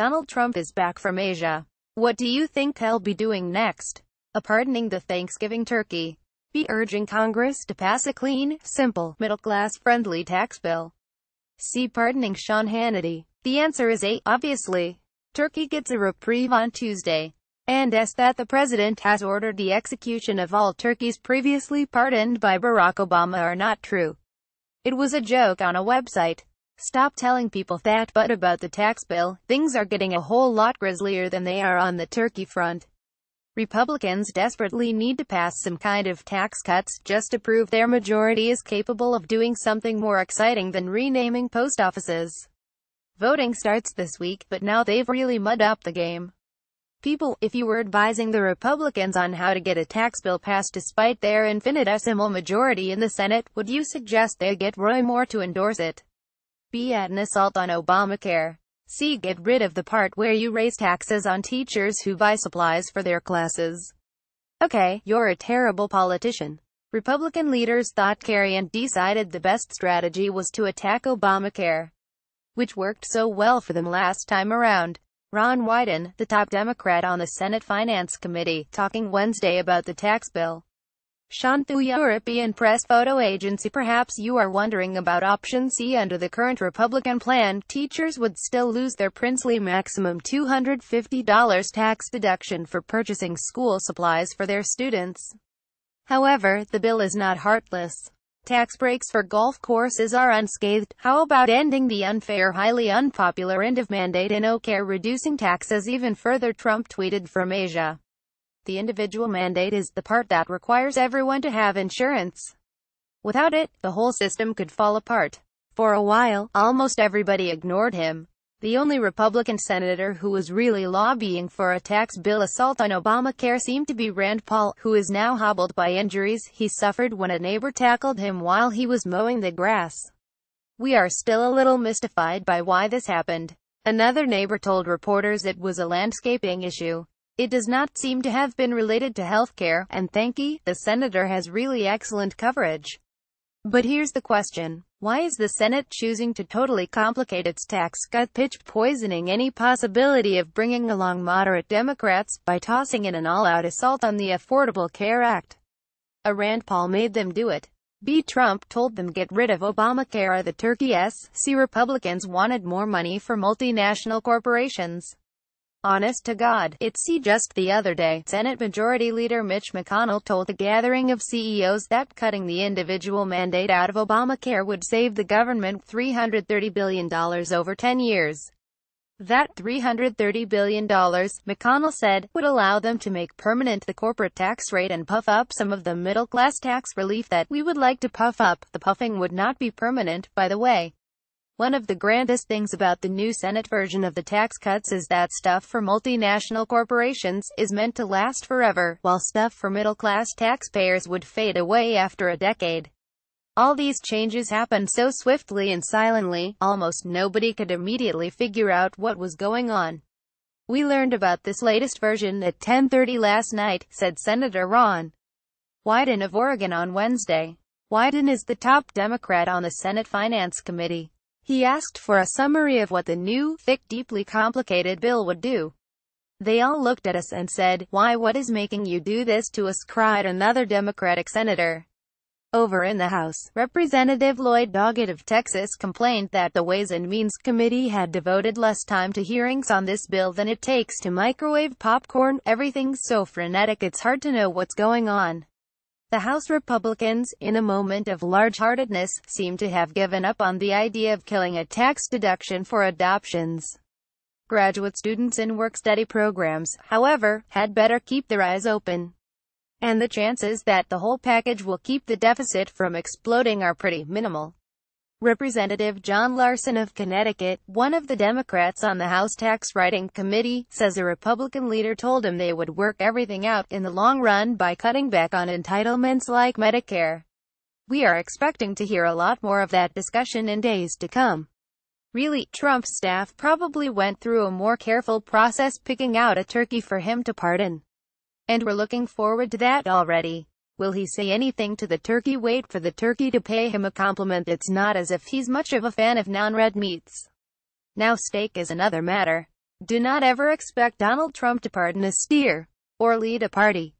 Donald Trump is back from Asia. What do you think he'll be doing next? A pardoning the Thanksgiving turkey. B. Urging Congress to pass a clean, simple, middle-class-friendly tax bill. C. Pardoning Sean Hannity. The answer is A, obviously. Turkey gets a reprieve on Tuesday. And S. That the president has ordered the execution of all turkeys previously pardoned by Barack Obama are not true. It was a joke on a website. Stop telling people that. But about the tax bill, things are getting a whole lot grislier than they are on the turkey front. Republicans desperately need to pass some kind of tax cuts, just to prove their majority is capable of doing something more exciting than renaming post offices. Voting starts this week, but now they've really mudded up the game. People, if you were advising the Republicans on how to get a tax bill passed despite their infinitesimal majority in the Senate, would you suggest they get Roy Moore to endorse it? B. Add an assault on Obamacare. C. Get rid of the part where you raise taxes on teachers who buy supplies for their classes. Okay, you're a terrible politician. Republican leaders thought Kerry and decided the best strategy was to attack Obamacare, which worked so well for them last time around. Ron Wyden, the top Democrat on the Senate Finance Committee, talking Wednesday about the tax bill. Sean through European press photo agency. Perhaps you are wondering about option C. Under the current Republican plan, teachers would still lose their princely maximum $250 tax deduction for purchasing school supplies for their students. However, the bill is not heartless. Tax breaks for golf courses are unscathed. How about ending the unfair, highly unpopular end of mandate in Ocare, reducing taxes even further? Trump tweeted from Asia. The individual mandate is the part that requires everyone to have insurance. Without it, the whole system could fall apart. For a while, almost everybody ignored him. The only Republican senator who was really lobbying for a tax bill assault on Obamacare seemed to be Rand Paul, who is now hobbled by injuries he suffered when a neighbor tackled him while he was mowing the grass. We are still a little mystified by why this happened. Another neighbor told reporters it was a landscaping issue. It does not seem to have been related to health care, and thanky, the senator has really excellent coverage. But here's the question. Why is the Senate choosing to totally complicate its tax cut pitch, poisoning any possibility of bringing along moderate Democrats, by tossing in an all-out assault on the Affordable Care Act? A Rand Paul made them do it. B. Trump told them get rid of Obamacare. The turkey S. C. Republicans wanted more money for multinational corporations. Honest to God, it's C. Just the other day, Senate Majority Leader Mitch McConnell told a gathering of CEOs that cutting the individual mandate out of Obamacare would save the government $330 billion over 10 years. That $330 billion, McConnell said, would allow them to make permanent the corporate tax rate and puff up some of the middle-class tax relief that we would like to puff up. The puffing would not be permanent, by the way. One of the grandest things about the new Senate version of the tax cuts is that stuff for multinational corporations is meant to last forever, while stuff for middle-class taxpayers would fade away after a decade. All these changes happened so swiftly and silently, almost nobody could immediately figure out what was going on. We learned about this latest version at 10:30 last night, said Senator Ron Wyden of Oregon on Wednesday. Wyden is the top Democrat on the Senate Finance Committee. He asked for a summary of what the new, thick, deeply complicated bill would do. They all looked at us and said, "Why, what is making you do this to us?" cried another Democratic senator. Over in the House, Representative Lloyd Doggett of Texas complained that the Ways and Means Committee had devoted less time to hearings on this bill than it takes to microwave popcorn. Everything's so frenetic it's hard to know what's going on. The House Republicans, in a moment of large-heartedness, seem to have given up on the idea of killing a tax deduction for adoptions. Graduate students in work-study programs, however, had better keep their eyes open. And the chances that the whole package will keep the deficit from exploding are pretty minimal. Representative John Larson of Connecticut, one of the Democrats on the House Tax Writing Committee, says a Republican leader told him they would work everything out in the long run by cutting back on entitlements like Medicare. We are expecting to hear a lot more of that discussion in days to come. Really, Trump's staff probably went through a more careful process picking out a turkey for him to pardon. And we're looking forward to that already. Will he say anything to the turkey? Wait for the turkey to pay him a compliment. It's not as if he's much of a fan of non-red meats. Now steak is another matter. Do not ever expect Donald Trump to pardon a steer or lead a party.